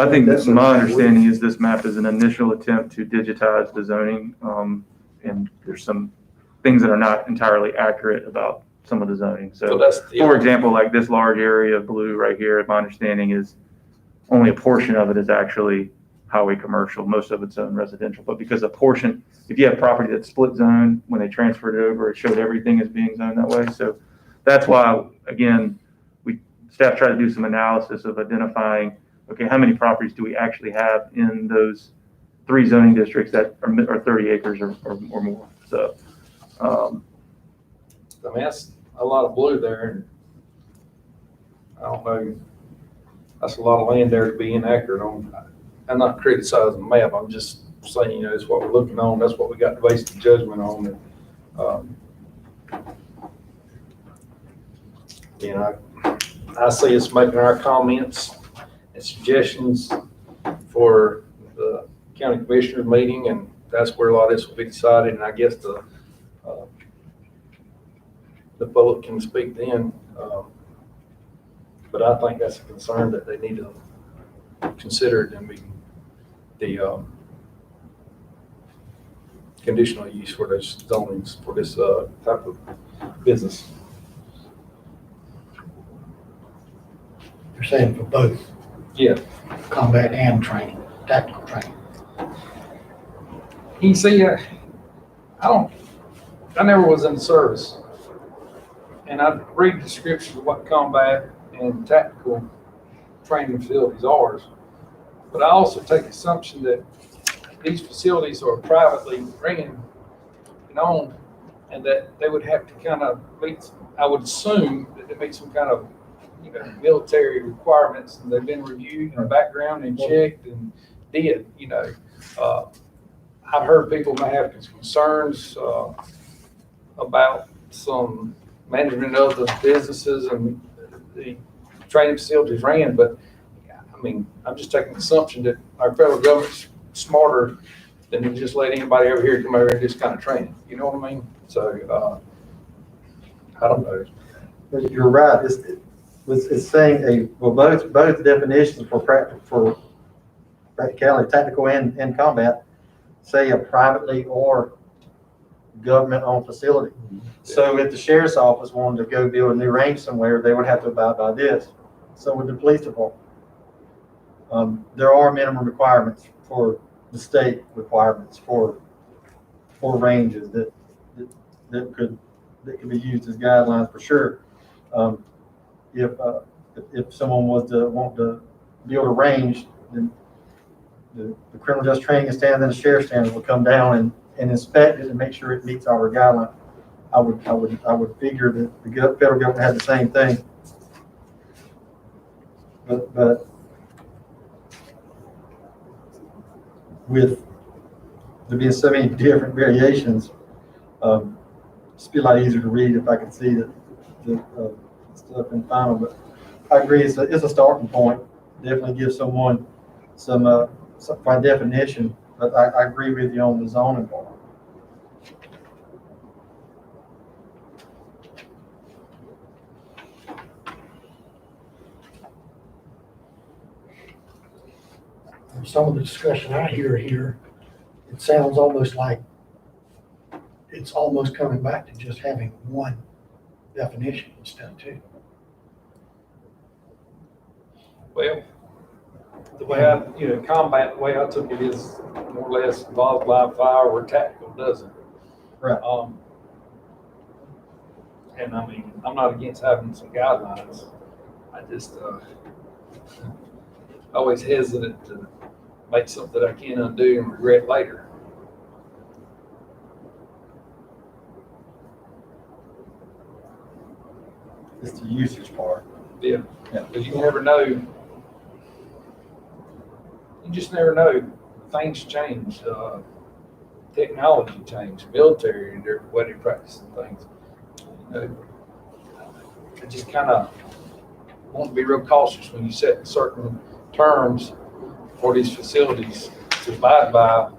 I think that's my understanding is this map is an initial attempt to digitize the zoning, and there's some things that are not entirely accurate about some of the zoning. So So, that's the. for example, like this large area of blue right here, my understanding is only a portion of it is actually highway commercial. Most of it's owned residential, but because a portion, if you have property that's split zone, when they transferred it over, it showed everything as being zoned that way. So that's why, again, staff tried to do some analysis of identifying, okay, how many properties do we actually have in those 3 zoning districts that are 30 acres or more? So, I mean, that's a lot of blue there, and I don't know, that's a lot of land there to be inaccurate on. I'm not criticizing the map, I'm just saying, you know, it's what we're looking on, that's what we got to base the judgment on. And, you know, I see us making our comments and suggestions for the county commissioners meeting, and that's where a lot of this will be decided, and I guess the public can speak then. But I think that's a concern that they need to consider it and be the conditional use for those zonings for this type of business. You're saying for both Yeah. combat and training, tactical training. You see, I never was in the service. And I read the descriptions of what combat and tactical training facilities are. But I also take assumption that these facilities are privately ran and owned, and that they would have to kind of meet, I would assume that they meet some kind of, you know, military requirements, and they've been reviewed in the background and checked and did, you know. I've heard people may have concerns about some management of the businesses and the training facilities ran, but I mean, I'm just taking the assumption that our federal government's smarter than to just let anybody over here come over and just kind of train. You know what I mean? So, I don't know. But you're right, it's saying both definitions for practicality, tactical and combat, say a privately or government-owned facility. So if the sheriff's office wanted to go build a new range somewhere, they would have to abide by this. So would the police department. There are minimum requirements for the state requirements for ranges that could be used as guidelines for sure. If someone was to want to build a range, then the criminal justice training standard and the sheriff's standard will come down and inspect it and make sure it meets our guidelines. I would figure that the federal government had the same thing. But with there being so many different variations, it's be a lot easier to read if I could see the stuff in final. But I agree, it's a starting point. Definitely give someone some by definition. But I agree with you on the zoning part. Some of the discussion I hear here, it sounds almost like it's almost coming back to just having one definition instead of 2. Well, the way combat, the way I took it is more or less involves live fire where tactical doesn't. Right. And I mean, I'm not against having some guidelines. I just always hesitant to make something that I can't undo and regret later. It's the usage part. Yeah, Yeah. because you never know. You just never know. Things change. Technology change. Military and their wedding practice and things. You know, I just kind of want to be real cautious when you set certain terms for these facilities to abide by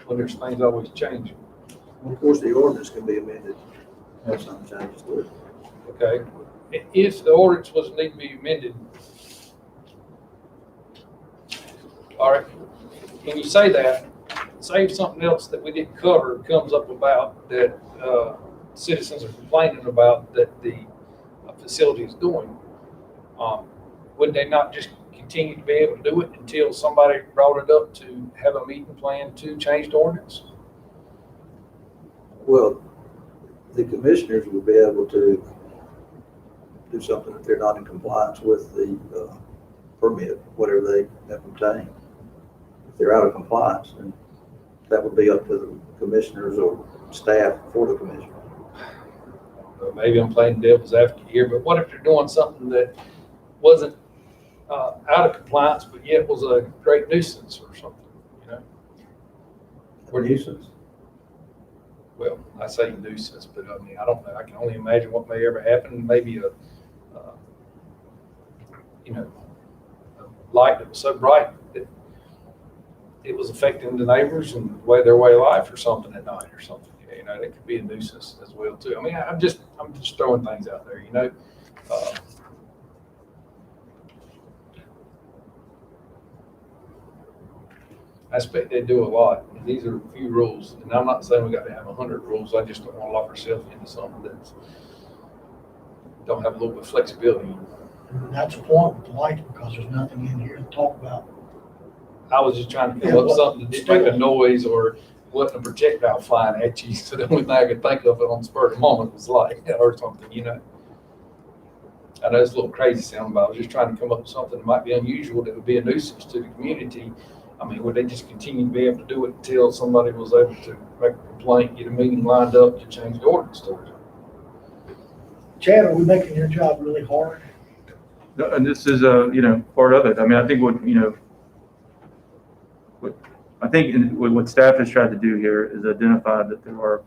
when there's things always change. Of course, the ordinance can be amended, have some changes to it. Okay? If the ordinance was need to be amended, all right, when you say that, say if something else that we didn't cover comes up about that citizens are complaining about that the facility is doing, would they not just continue to be able to do it until somebody brought it up to have a meeting plan to change the ordinance? Well, the commissioners will be able to do something if they're not in compliance with the permit, whatever they have obtained. If they're out of compliance, then that would be up to the commissioners or staff for the commission. Maybe I'm playing devil's advocate here, but what if they're doing something that wasn't out of compliance, but yet was a great nuisance or something, you know? Or nuisance. Well, I say nuisance, but I mean, I don't know. I can only imagine what may ever happen. Maybe a light that was so bright that it was affecting the neighbors and their way of life or something at night or something. You know, that could be a nuisance as well too. I mean, I'm just throwing things out there, you know. I expect they do a lot. And these are a few rules, and I'm not saying we got to have 100 rules. I just don't want to lock ourselves into something that's don't have a little bit of flexibility. And that's the point with the lights, because there's nothing in here to talk about. I was just trying to come up with something that didn't make a noise or wasn't a projectile flying at you. So the only thing I could think of it on the spur of the moment was light or something, you know. I know it's a little crazy sounding, but I was just trying to come up with something that might be unusual that would be a nuisance to the community. I mean, would they just continue to be able to do it until somebody was able to make a complaint, get a meeting lined up to change the ordinance to it? Chad, are we making your job really hard? No, and this is part of it. I mean, I think what staff has tried to do here is identify that there are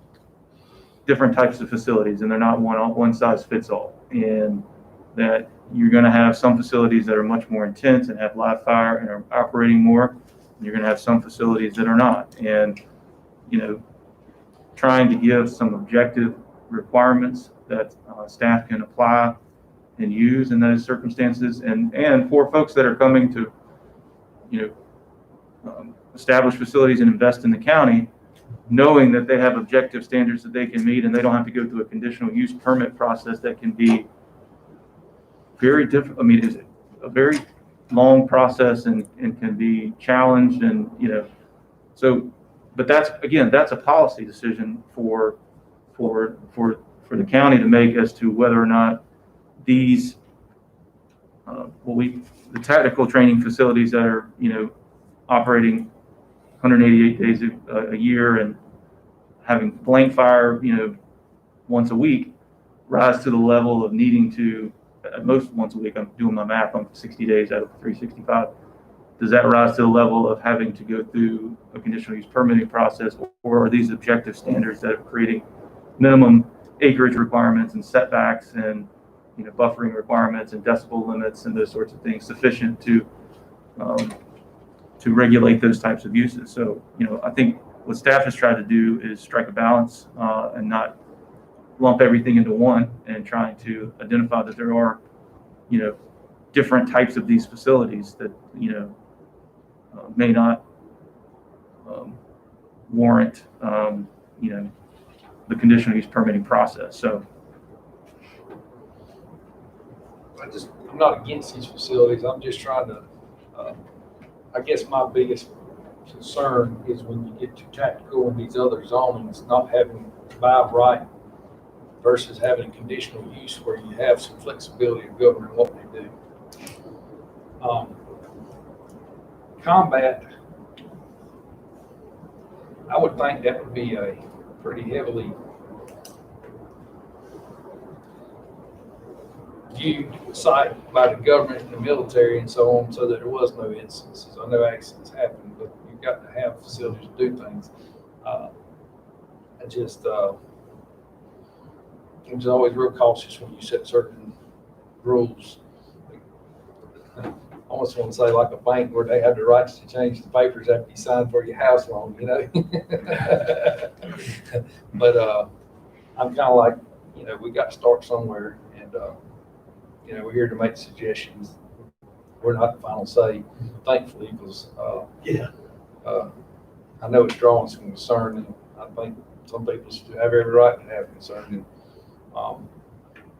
different types of facilities and they're not one size fits all, and that you're going to have some facilities that are much more intense and have live fire and are operating more. And you're going to have some facilities that are not, and trying to give some objective requirements that staff can apply and use in those circumstances, and for folks that are coming to establish facilities and invest in the county, knowing that they have objective standards that they can meet and they don't have to go through a conditional use permit process that can be very difficult. I mean, it's a very long process and can be challenged, and but that's a policy decision for the county to make as to whether or not these the technical training facilities that are operating 188 days a year and having blank fire once a week rise to the level of needing to at most once a week. I'm doing my math on 60 days out of 365. Does that rise to the level of having to go through a conditional use permitting process, or are these objective standards that are creating minimum acreage requirements and setbacks and buffering requirements and decibel limits and those sorts of things sufficient to regulate those types of uses? So I think what staff has tried to do is strike a balance and not lump everything into one, and trying to identify that there are different types of these facilities that may not warrant the conditional use permitting process. So I'm not against these facilities. I'm just trying to, I guess my biggest concern is when you get too tactical in these other zonings, not having by right versus having conditional use where you have some flexibility of governing what they do. Combat, I would think that would be a pretty heavily reviewed site by the government and the military and so on, so that there was no instances or no accidents happened. But you've got to have facilities to do things. I'm just always real cautious when you set certain rules. I almost want to say like a bank where they have the rights to change the papers after you sign for your house loan, you know? But I'm kind of like, you know, we got to start somewhere, and, you know, we're here to make suggestions. We're not the final say, thankfully, because I know it's drawing some concern, and I think some people should have every right to have concern. And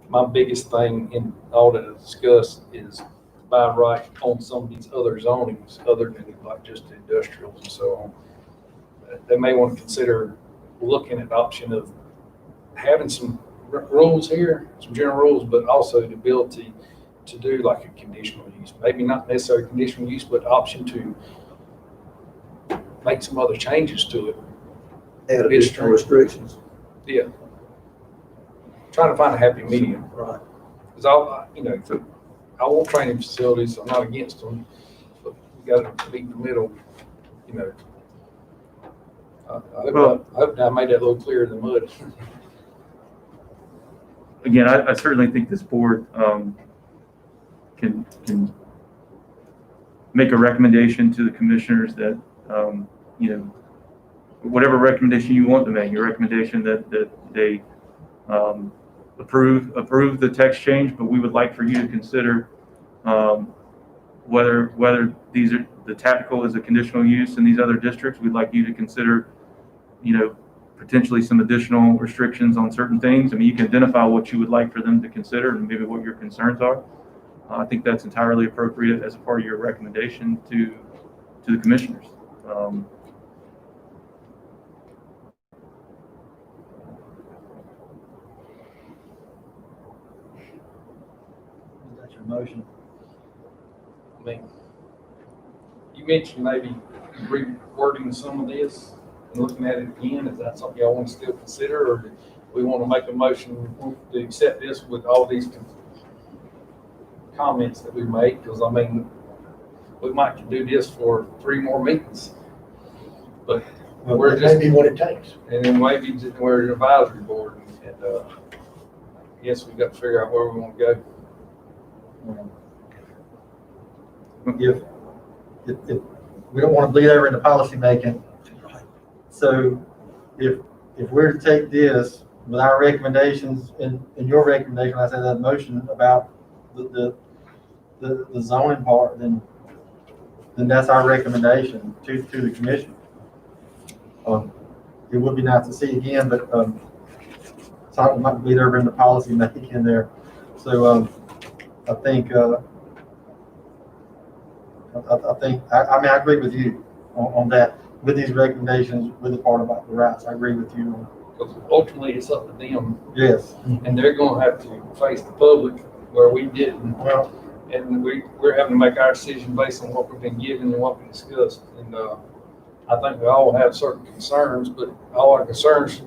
my biggest thing in all that I discussed is by right on some of these other zonings, other than like just the industrials and so on. They may want to consider looking at the option of having some rules here, some general rules, but also the ability to do like a conditional use. Maybe not necessarily conditional use, but option to make some other changes to it. Add additional restrictions. Yeah. Trying to find a happy medium. Right. Because I want training facilities. I'm not against them, but we got to meet in the middle. You know. I hope I made that a little clearer than mud. Again, I certainly think this board can make a recommendation to the commissioners that, you know, whatever recommendation you want to make, your recommendation that they approve the text change, but we would like for you to consider whether these are the tactical is a conditional use in these other districts. We'd like you to consider, you know, potentially some additional restrictions on certain things. I mean, you can identify what you would like for them to consider and maybe what your concerns are. I think that's entirely appropriate as a part of your recommendation to the commissioners. That's your motion. I mean, you mentioned maybe rewording some of this and looking at it again. Is that something y'all want to still consider, or do we want to make a motion to accept this with all these comments that we made? Because I mean, we might do this for 3 more meetings, but we're That just, may be what it takes. and then maybe we're an advisory board, and I guess we got to figure out where we want to go. If we don't want to bleed over into policy making, so if we're to take this with our recommendations and your recommendation, I said that motion about the zoning part, then that's our recommendation to the commission. It would be nice to see again, but so we might bleed over into policy making in there. So I think. I mean, I agree with you on that, with these recommendations, with the part about the rights. I agree with you. Because ultimately, it's up to them, Yes. and they're going to have to face the public where we didn't. Well, And we're having to make our decision based on what we've been given and what we discussed. And I think we all have certain concerns, but all our concerns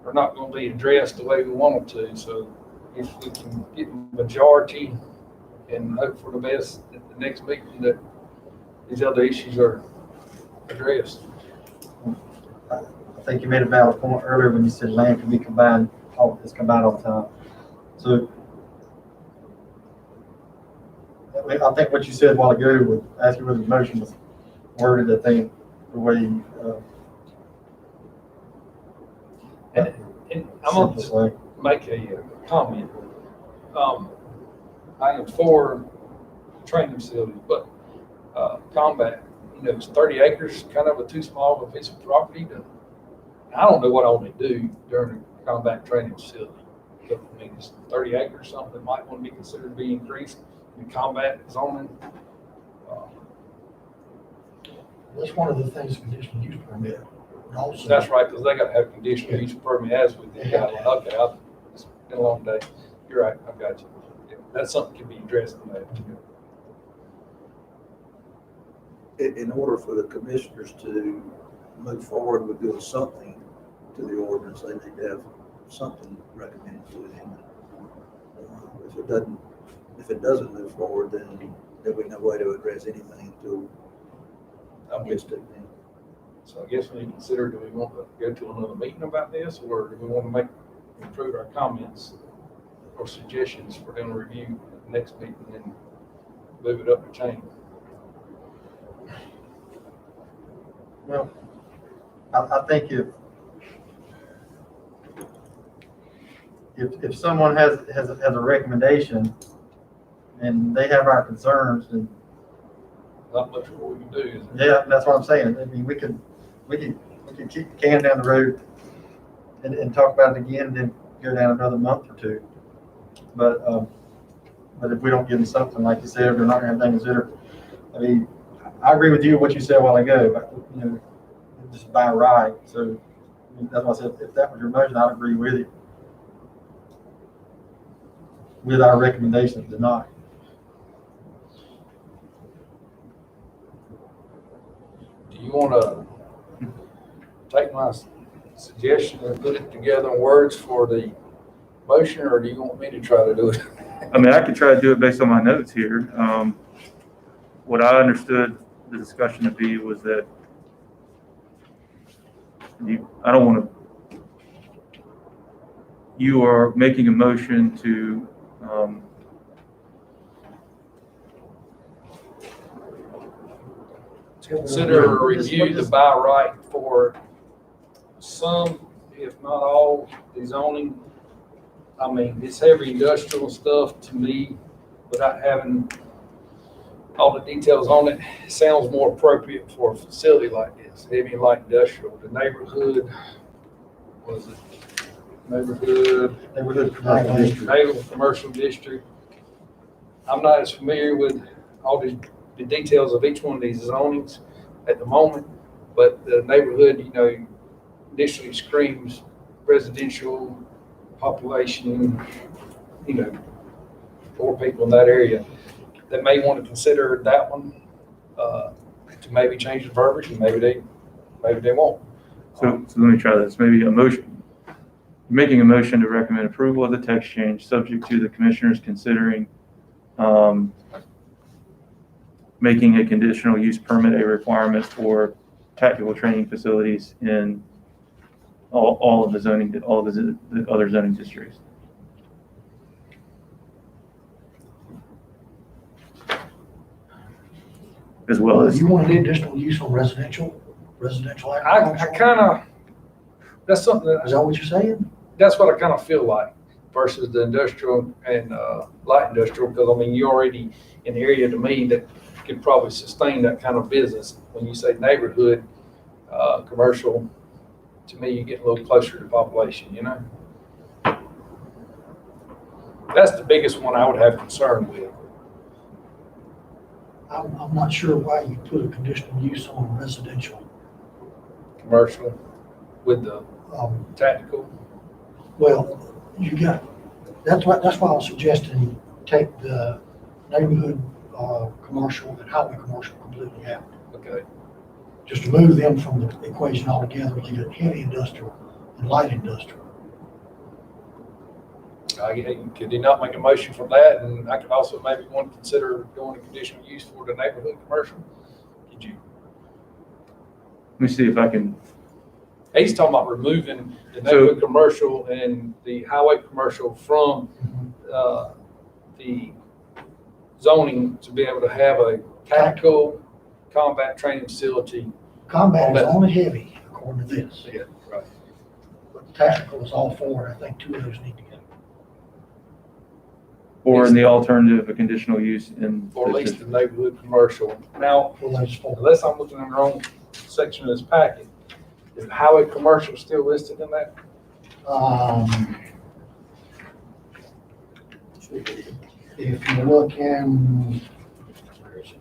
are not going to be addressed the way we want them to. So if we can get the majority and hope for the best at the next meeting that these other issues are addressed. I think you made a valid point earlier when you said land can be combined, it's combined all the time. So I think what you said a while ago would ask you whether the motion was worded, I think, the way And I'm going to make a comment. I am for training facilities, but combat, it's 30 acres, kind of too small of a piece of property I don't know what I want to do during a combat training facility. I mean, it's 30 acres, something that might want to be considered to be increased in combat zoning. That's one of the things conditional use permit would also. That's right, because they got to have conditional use permit as with the guideline. Okay, it's been a long day. You're right, I got you. Yeah, that's something can be addressed in that. In order for the commissioners to move forward with doing something to the ordinance, they need to have something recommended to them. If it doesn't if it doesn't move forward, then there'll be no way to address anything until I missed it. So I guess we need to consider, do we want to go to another meeting about this, or do we want to improve our comments or suggestions for them to review at the next meeting and then move it up the chain? Well, I think if someone has a recommendation and they have our concerns, then Not much more we can do, is there? yeah, that's what I'm saying. I mean, we can kick the can down the road and talk about it again, and then go down another month or two. But if we don't give them something, like you said, they're not gonna have anything to consider. I mean, I agree with you, what you said a while ago, but, you know, just by right. So, I mean, that's why I said, if that was your motion, I'd agree with it. With our recommendation tonight. Do you want to take my suggestion and put it together in words for the motion, or do you want me to try to do it? I mean, I could try to do it based on my notes here. What I understood the discussion to be was that I don't want to, you are making a motion to Consider a review the by right for some, if not all, the zoning. I mean, this heavy industrial stuff to me, without having all the details on it, sounds more appropriate for a facility like this, heavy and light industrial. The neighborhood, what is it? Neighborhood commercial district. Neighborhood commercial district. I'm not as familiar with all the details of each one of these zonings at the moment, but the neighborhood, you know, initially screams residential population, you know, 4 people in that area. They may want to consider that one to maybe change the verbiage, and maybe they won't. So let me try this. Maybe a motion, making a motion to recommend approval of the text change, subject to the commissioners considering making a conditional use permit a requirement for tactical training facilities in all of the zoning, all of the other zoning districts. As well as, You want an additional use on residential I agriculture? kind of, that's something Is that, that what you're saying? that's what I kind of feel like versus the industrial and light industrial, because I mean, you're already in the area to me that could probably sustain that kind of business. When you say neighborhood, commercial, to me, you get a little closer to population, you know? That's the biggest one I would have concern with. I'm not sure why you put a conditional use on residential. Commercial with the tactical. Well, you got, that's why I was suggesting you take the neighborhood, commercial and highway commercial completely out. Okay. Just remove them from the equation altogether, you get heavy industrial and light industrial. Could he not make a motion for that? And I could also maybe want to consider going to conditional use for the neighborhood commercial. Could you? let me see if I can, He's talking about removing the neighborhood commercial and the highway commercial from the zoning to be able to have a tactical combat training facility. Combat is only heavy, according to this. Yeah, right. But tactical is all four, and I think 2 of those need to go. or in the alternative, a conditional use in. Or at least the neighborhood commercial. Now, For those four. unless I'm looking in the wrong section of this packet, is highway commercial still listed in that? If you look in, where is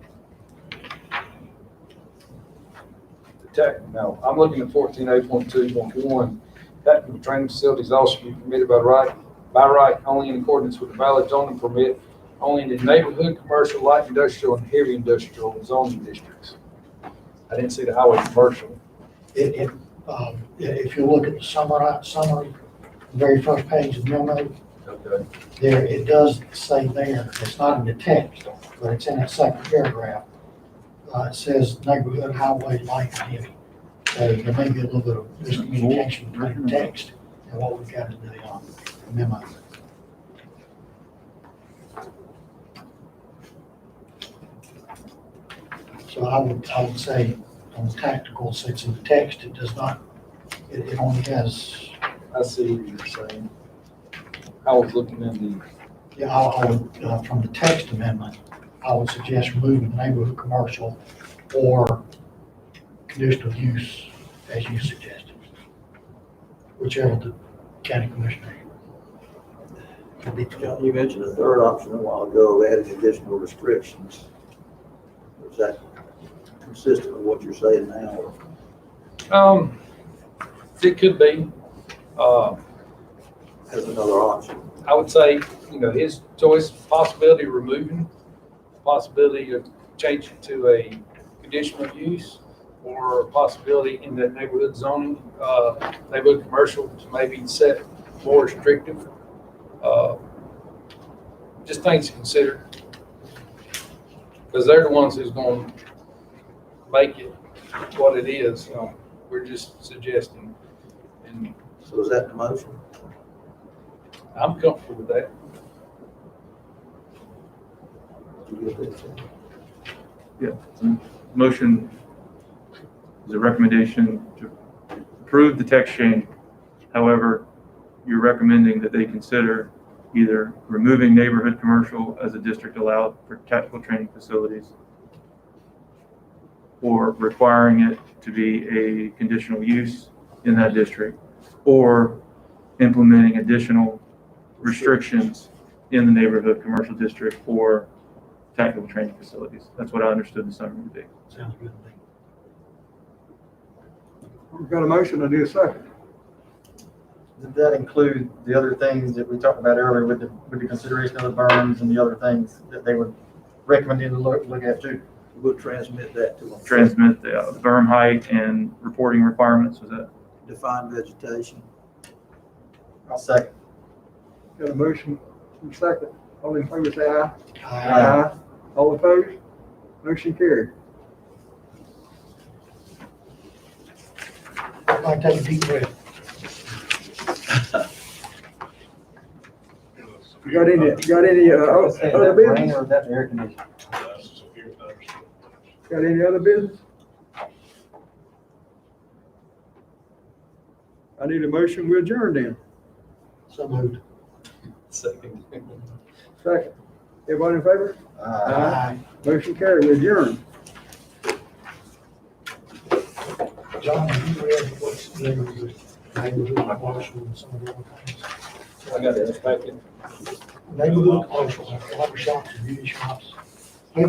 it? No, I'm looking at 14A.2.1. Tactical training facilities also be permitted by right, only in accordance with the valid zoning permit, only in the neighborhood, commercial, light industrial, and heavy industrial zoning districts. I didn't see the highway commercial. If you look at the summary, the very first page of the memo, Okay. There, it does say there, it's not in the text, but it's in that second paragraph. It says neighborhood highway light and heavy. So there may be a little bit of miscommunication between the text and what we've got in the memo. So I would say on the tactical, since in the text, it does not, it only has, I see what you're saying. I was looking in yeah, I would, from the text amendment, I would suggest removing neighborhood commercial or conditional use as you suggested. Whichever the county commissioner. would be John, you mentioned a third option a while ago, adding additional restrictions. Is that consistent with what you're saying now? Or it could be, as another option? I would say, his choice, possibility of removing, possibility of changing to a conditional use, or a possibility in that neighborhood zoning, neighborhood commercial to maybe set more restrictive. Just things to consider. Because they're the ones who's going to make it what it is. We're just suggesting. And So is that the motion? I'm comfortable with that. Did you get that, Sam? Yeah, motion is a recommendation to approve the text change. However, you're recommending that they consider either removing neighborhood commercial as a district allowed for tactical training facilities, or requiring it to be a conditional use in that district, or implementing additional restrictions in the neighborhood commercial district for tactical training facilities. That's what I understood the summary to be. Sounds good to me. We've got a motion, I need a second. Did that include the other things that we talked about earlier with the consideration of the berms and the other things that they would recommend you to look at too? We'll transmit that to them. Transmit the berm height and reporting requirements, was that? Define vegetation. I'll second. Got a motion, and a second. All in favor, say aye. Aye. All opposed? Motion carried. Everybody take a deep breath. Got any other business? Or is that the air conditioner? Got any other business? I need a motion, we adjourn then. So moved. Second. Second. Everybody in favor? Aye. Motion carried, we adjourn. John, have you read what's there with neighborhood commercial and some of the other things? I got that packet. Neighborhood commercial, like barber shops and beauty shops,